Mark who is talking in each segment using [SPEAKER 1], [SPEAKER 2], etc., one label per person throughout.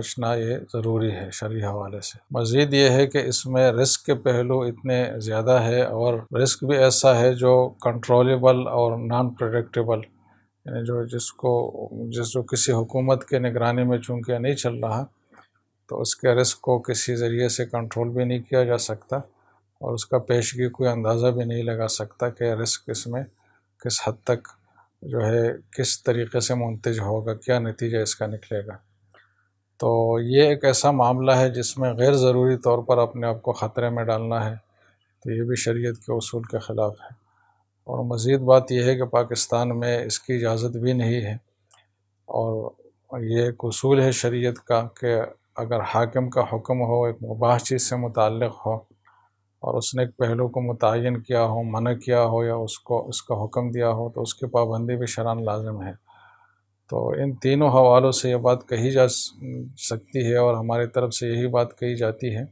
[SPEAKER 1] بچنا یہ ضروری ہے شرعی حوالے سے۔ مزید یہ ہے کہ اس میں رسک کے پہلو اتنے زیادہ ہے، اور رسک بھی ایسا ہے جو کنٹرولیبل اور نان پریڈکٹیبل، یعنی جو کسی حکومت کے نگرانی میں چونکہ نہیں چل رہا، تو اس کے رسک کو کسی ذریعے سے کنٹرول بھی نہیں کیا جا سکتا، اور اس کا پیشگی کوئی اندازہ بھی نہیں لگا سکتا کہ رسک اس میں کس حد تک جو ہے کس طریقے سے منتج ہوگا، کیا نتیجہ اس کا نکلے گا۔ تو یہ ایک ایسا معاملہ ہے جس میں غیر ضروری طور پر اپنے آپ کو خطرے میں ڈالنا ہے، تو یہ بھی شریعت کے اصول کے خلاف ہے۔ اور مزید بات یہ ہے کہ پاکستان میں اس کی اجازت بھی نہیں ہے، اور یہ ایک اصول ہے شریعت کا کہ اگر حاکم کا حکم ہو ایک مباح چیز سے متعلق ہو، اور اس نے ایک پہلو کو متعین کیا ہو، منع کیا ہو، یا اس کا حکم دیا ہو، تو اس کی پابندی بھی شرعاً لازم ہے۔ تو ان تینوں حوالوں سے یہ بات کہی جا سکتی ہے، اور ہماری طرف سے یہی بات کہی جاتی ہے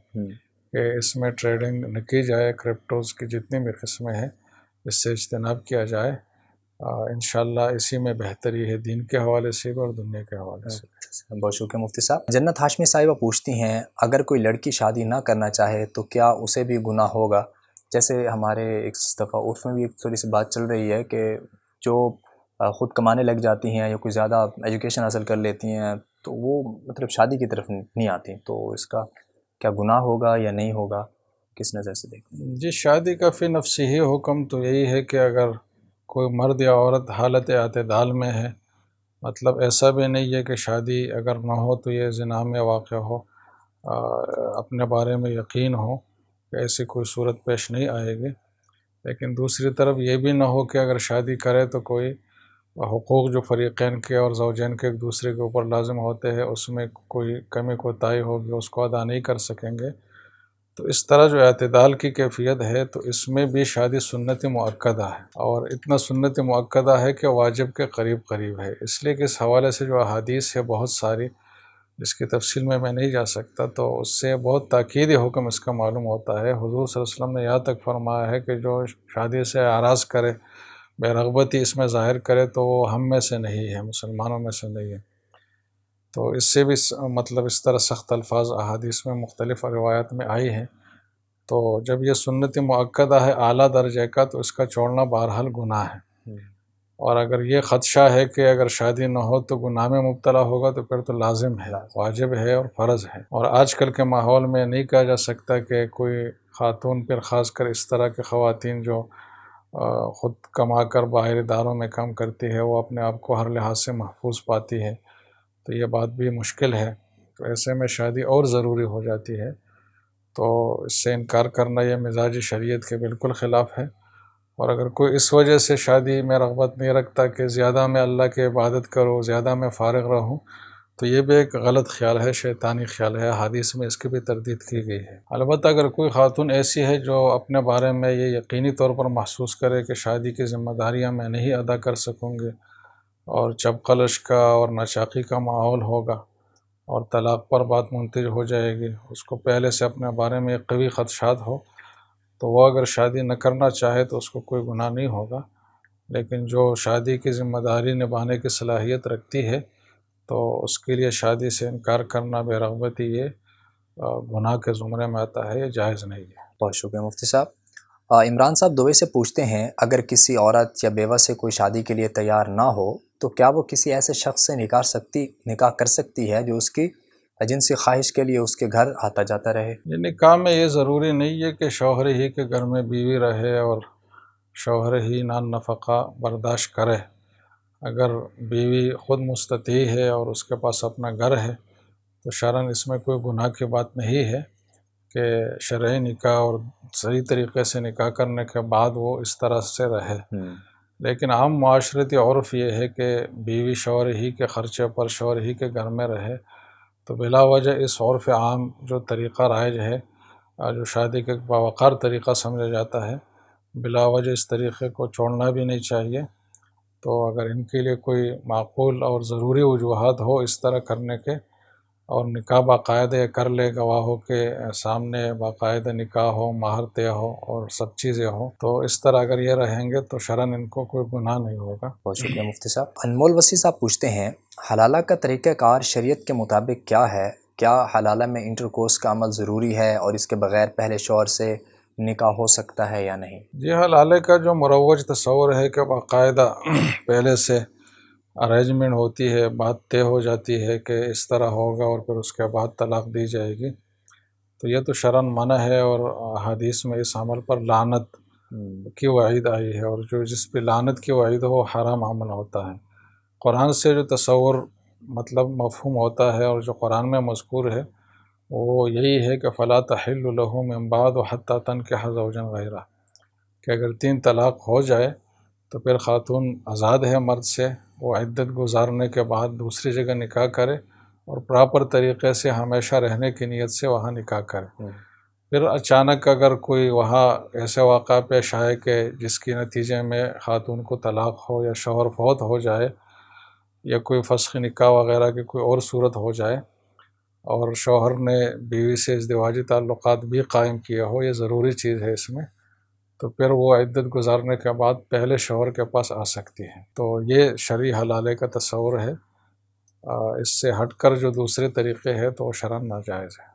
[SPEAKER 1] کہ اس میں ٹریڈنگ نہ کی جائے، کرپٹوز کی جتنی بھی قسمیں ہیں اس سے اجتناب کیا جائے۔ انشاءاللہ اسی میں بہتری ہے، دین کے حوالے سے بھی اور دنیا کے حوالے سے۔
[SPEAKER 2] بہت شکریہ مفتی صاحب۔ جنت ہاشمی صاحبہ پوچھتی ہیں، اگر کوئی لڑکی شادی نہ کرنا چاہے تو کیا اسے بھی گناہ ہوگا؟ جیسے ہمارے ایک دفعہ عرف میں بھی ایک تھوڑی سی بات چل رہی ہے کہ جو خود کمانے لگ جاتی ہیں یا کوئی زیادہ ایجوکیشن حاصل کر لیتی ہیں تو وہ مطلب شادی کی طرف نہیں آتی، تو اس کا کیا گناہ ہوگا یا نہیں ہوگا، کس نظر سے دیکھیں؟
[SPEAKER 1] جی، شادی کا فی نفسی ہی حکم تو یہی ہے کہ اگر کوئی مرد یا عورت حالت اعتدال میں ہے، مطلب ایسا بھی نہیں ہے کہ شادی اگر نہ ہو تو یہ زنا میں واقع ہو، اپنے بارے میں یقین ہو کہ ایسی کوئی صورت پیش نہیں آئے گی، لیکن دوسری طرف یہ بھی نہ ہو کہ اگر شادی کرے تو کوئی حقوق جو فریقین کے اور زوجین کے ایک دوسرے کے اوپر لازم ہوتے ہیں اس میں کوئی کمی کوتاہی ہوگی، اس کو ادا نہیں کر سکیں گے۔ تو اس طرح جو اعتدال کی کیفیت ہے تو اس میں بھی شادی سنت مؤکدہ ہے، اور اتنا سنت مؤکدہ ہے کہ واجب کے قریب قریب ہے۔ اس لیے کہ اس حوالے سے جو احادیث ہے بہت ساری، جس کی تفصیل میں نہیں جا سکتا، تو اس سے بہت تاکیدی حکم اس کا معلوم ہوتا ہے۔ حضور صلی اللہ علیہ وسلم نے یہاں تک فرمایا ہے کہ جو شادی سے اعراض کرے، بے رغبتی اس میں ظاہر کرے، تو وہ ہم میں سے نہیں ہے، مسلمانوں میں سے نہیں ہے۔ تو اس سے بھی مطلب اس طرح سخت الفاظ احادیث میں مختلف روایات میں آئی ہیں۔ تو جب یہ سنت مؤکدہ ہے اعلیٰ درجے کا، تو اس کا چھوڑنا بہرحال گناہ ہے، اور اگر یہ خدشہ ہے کہ اگر شادی نہ ہو تو گناہ میں مبتلا ہوگا تو پھر تو لازم ہے، واجب ہے اور فرض ہے۔ اور آج کل کے ماحول میں نہیں کہا جا سکتا کہ کوئی خاتون، پھر خاص کر اس طرح کے خواتین جو خود کما کر باہر اداروں میں کام کرتی ہے، وہ اپنے آپ کو ہر لحاظ سے محفوظ پاتی ہے، تو یہ بات بھی مشکل ہے۔ تو ایسے میں شادی اور ضروری ہو جاتی ہے، تو اس سے انکار کرنا یہ مزاج شریعت کے بالکل خلاف ہے۔ اور اگر کوئی اس وجہ سے شادی میں رغبت نہیں رکھتا کہ زیادہ میں اللہ کی عبادت کروں، زیادہ میں فارغ رہوں، تو یہ بھی ایک غلط خیال ہے، شیطانی خیال ہے، حدیث میں اس کی بھی تردید کی گئی ہے۔ البتہ اگر کوئی خاتون ایسی ہے جو اپنے بارے میں یہ یقینی طور پر محسوس کرے کہ شادی کی ذمہ داریاں میں نہیں ادا کر سکوں گی، اور چپقلش کا اور ناچاقی کا ماحول ہوگا، اور طلاق پر بات منتج ہو جائے گی، اس کو پہلے سے اپنے بارے میں ایک قوی خدشات ہو، تو وہ اگر شادی نہ کرنا چاہے تو اس کو کوئی گناہ نہیں ہوگا۔ لیکن جو شادی کی ذمہ داری نبھانے کی صلاحیت رکھتی ہے، تو اس کے لیے شادی سے انکار کرنا بے رغبتی یہ گناہ کے زمرے میں آتا ہے، یہ جائز نہیں ہے۔
[SPEAKER 2] بہت شکریہ مفتی صاحب۔ عمران صاحب دبئی سے پوچھتے ہیں، اگر کسی عورت یا بیوہ سے کوئی شادی کے لیے تیار نہ ہو تو کیا وہ کسی ایسے شخص سے نکاح کر سکتی ہے جو اس کی جنسی خواہش کے لیے اس کے گھر آتا جاتا رہے؟
[SPEAKER 1] یہ نکاح میں یہ ضروری نہیں ہے کہ شوہر ہی کے گھر میں بیوی رہے اور شوہر ہی نان نفقہ برداشت کرے۔ اگر بیوی خود مستطیع ہے اور اس کے پاس اپنا گھر ہے تو شرعاً اس میں کوئی گناہ کی بات نہیں ہے کہ شرعی نکاح اور صحیح طریقے سے نکاح کرنے کے بعد وہ اس طرح سے رہے۔ لیکن عام معاشرتی عرف یہ ہے کہ بیوی شوہر ہی کے خرچے پر شوہر ہی کے گھر میں رہے، تو بلا وجہ اس عرف عام جو طریقہ رائج ہے، جو شادی کا باوقار طریقہ سمجھا جاتا ہے، بلا وجہ اس طریقے کو چھوڑنا بھی نہیں چاہیے۔ تو اگر ان کے لیے کوئی معقول اور ضروری وجوہات ہو اس طرح کرنے کے، اور نکاح باقاعدہ کر لے، گواہوں کے سامنے باقاعدہ نکاح ہو، مہر طے ہو اور سب چیزیں ہوں، تو اس طرح اگر یہ رہیں گے تو شرعاً ان کو کوئی گناہ نہیں ہوگا۔
[SPEAKER 2] بہت شکریہ مفتی صاحب۔ انمول وسیع صاحب پوچھتے ہیں حلالہ کا طریقہ کار شریعت کے مطابق کیا ہے؟ کیا حلالہ میں انٹر کورس کا عمل ضروری ہے اور اس کے بغیر پہلے شوہر سے نکاح ہو سکتا ہے یا نہیں؟
[SPEAKER 1] جی، حلالے کا جو مروج تصور ہے کہ باقاعدہ پہلے سے ارینجمنٹ ہوتی ہے، بات طے ہو جاتی ہے کہ اس طرح ہوگا اور پھر اس کے بعد طلاق دی جائے گی، تو یہ تو شرعاً منع ہے، اور حدیث میں اس عمل پر لعنت کی وعید آئی ہے، اور جو جس پہ لعنت کی وعید ہو وہ حرام عمل ہوتا ہے۔ قرآن سے جو تصور مطلب مفہوم ہوتا ہے اور جو قرآن میں مذکور ہے وہ یہی ہے کہ فَلَا تَحِلُّ لَهُ مِن بَعْدُ حَتَّى تَنكِحَ زَوْجًا غَيْرَهُ، کہ اگر 3 طلاق ہو جائے تو پھر خاتون آزاد ہے مرد سے، وہ عدت گزارنے کے بعد دوسری جگہ نکاح کرے اور پراپر طریقے سے ہمیشہ رہنے کی نیت سے وہاں نکاح کرے۔ پھر اچانک اگر کوئی وہاں ایسے واقعہ پیش آئے کہ جس کی نتیجے میں خاتون کو طلاق ہو یا شوہر فوت ہو جائے یا کوئی فسخ نکاح وغیرہ کی کوئی اور صورت ہو جائے اور شوہر نے بیوی سے ازدواجی تعلقات بھی قائم کیا ہو، یہ ضروری چیز ہے اس میں، تو پھر وہ عدت گزارنے کے بعد پہلے شوہر کے پاس آ سکتی ہے۔ تو یہ شرعی حلالے کا تصور ہے، اس سے ہٹ کر جو دوسرے طریقے ہیں تو وہ شرعاً ناجائز ہے۔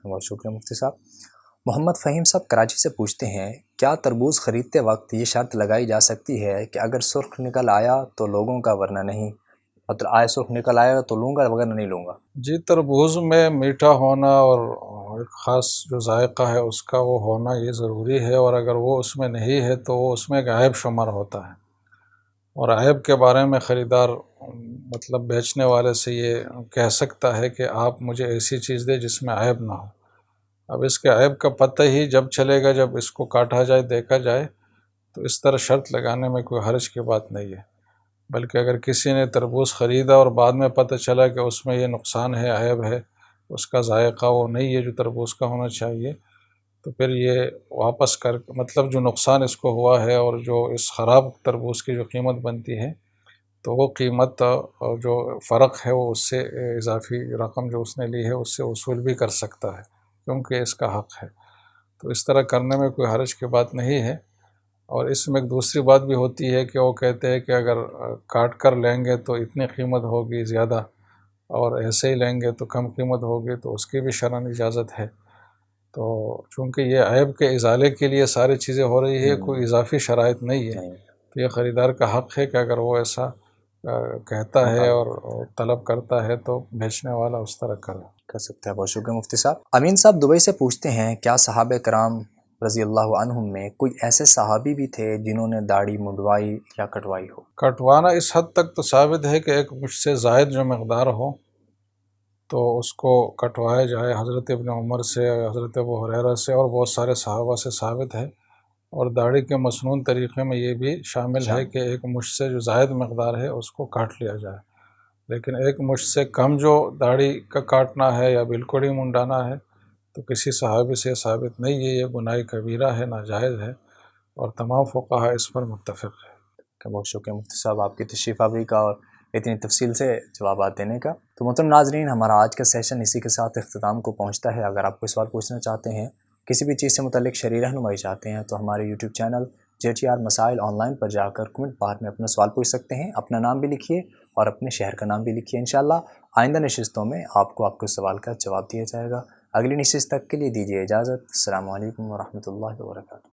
[SPEAKER 2] بہت شکریہ مفتی صاحب۔ محمد فہیم صاحب کراچی سے پوچھتے ہیں کیا تربوز خریدتے وقت یہ شرط لگائی جا سکتی ہے کہ اگر سرخ نکل آیا تو لوگوں کا ورنہ نہیں، مطلب آئے سرخ نکل آیا تو لوں گا ورنہ نہیں لوں گا؟
[SPEAKER 1] جی، تربوز میں میٹھا ہونا اور ایک خاص جو ذائقہ ہے اس کا وہ ہونا یہ ضروری ہے، اور اگر وہ اس میں نہیں ہے تو وہ اس میں ایک عیب شمار ہوتا ہے، اور عیب کے بارے میں خریدار مطلب بیچنے والے سے یہ کہہ سکتا ہے کہ آپ مجھے ایسی چیز دے جس میں عیب نہ ہو۔ اب اس کے عیب کا پتہ ہی جب چلے گا جب اس کو کاٹا جائے، دیکھا جائے، تو اس طرح شرط لگانے میں کوئی حرج کی بات نہیں ہے۔ بلکہ اگر کسی نے تربوز خریدا اور بعد میں پتہ چلا کہ اس میں یہ نقصان ہے، عیب ہے، اس کا ذائقہ وہ نہیں ہے جو تربوز کا ہونا چاہیے، تو پھر یہ واپس کر مطلب جو نقصان اس کو ہوا ہے اور جو اس خراب تربوز کی جو قیمت بنتی ہے تو وہ قیمت اور جو فرق ہے وہ اس سے اضافی رقم جو اس نے لی ہے اس سے وصول بھی کر سکتا ہے، کیونکہ اس کا حق ہے۔ تو اس طرح کرنے میں کوئی حرج کی بات نہیں ہے۔ اور اس میں ایک دوسری بات بھی ہوتی ہے کہ وہ کہتے ہیں کہ اگر کاٹ کر لیں گے تو اتنی قیمت ہوگی زیادہ، اور ایسے ہی لیں گے تو کم قیمت ہوگی، تو اس کی بھی شرعاً اجازت ہے۔ تو چونکہ یہ عیب کے ازالے کے لیے ساری چیزیں ہو رہی ہے، کوئی اضافی شرائط نہیں ہے، تو یہ خریدار کا حق ہے کہ اگر وہ ایسا کہتا ہے اور طلب کرتا ہے تو بیچنے والا اس طرح کر
[SPEAKER 2] سکتا ہے۔ بہت شکریہ مفتی صاحب۔ امین صاحب دبئی سے پوچھتے ہیں کیا صحابہ کرام رضی اللہ عنہم میں کوئی ایسے صحابی بھی تھے جنہوں نے داڑھی منڈوائی یا کٹوائی ہو؟
[SPEAKER 1] کٹوانا اس حد تک تو ثابت ہے کہ ایک مجھ سے زائد جو مقدار ہو تو اس کو کٹوایا جائے۔ حضرت ابن عمر سے، حضرت ابو ہریرہ سے اور بہت سارے صحابہ سے ثابت ہے، اور داڑھی کے مسنون طریقے میں یہ بھی شامل ہے کہ ایک مشت سے جو زائد مقدار ہے اس کو کاٹ لیا جائے، لیکن ایک مشت سے کم جو داڑھی کا کاٹنا ہے یا بالکل ہی منڈانا ہے تو کسی صحابی سے ثابت نہیں ہے، یہ گناہ کبیرہ ہے، ناجائز ہے، اور تمام فقہاء اس پر متفق ہے۔
[SPEAKER 2] بہت شکریہ مفتی صاحب آپ کی تشریف آوری کا اور اتنی تفصیل سے جوابات دینے کا۔ تو محترم ناظرین، ہمارا آج کا سیشن اسی کے ساتھ اختتام کو پہنچتا ہے۔ اگر آپ کوئی سوال پوچھنا چاہتے ہیں، کسی بھی چیز سے متعلق شرعی رہنمائی چاہتے ہیں، تو ہمارے یوٹیوب چینل JTR مسائل آن لائن پر جا کر کمنٹ بار میں اپنا سوال پوچھ سکتے ہیں۔ اپنا نام بھی لکھیے اور اپنے شہر کا نام بھی لکھیے، انشاءاللہ آئندہ نشستوں میں آپ کو سوال کا جواب دیا جائے گا۔ اگلی نشست تک کے لیے دیجیے اجازت۔ السلام علیکم ورحمۃ اللہ وبرکاتہ۔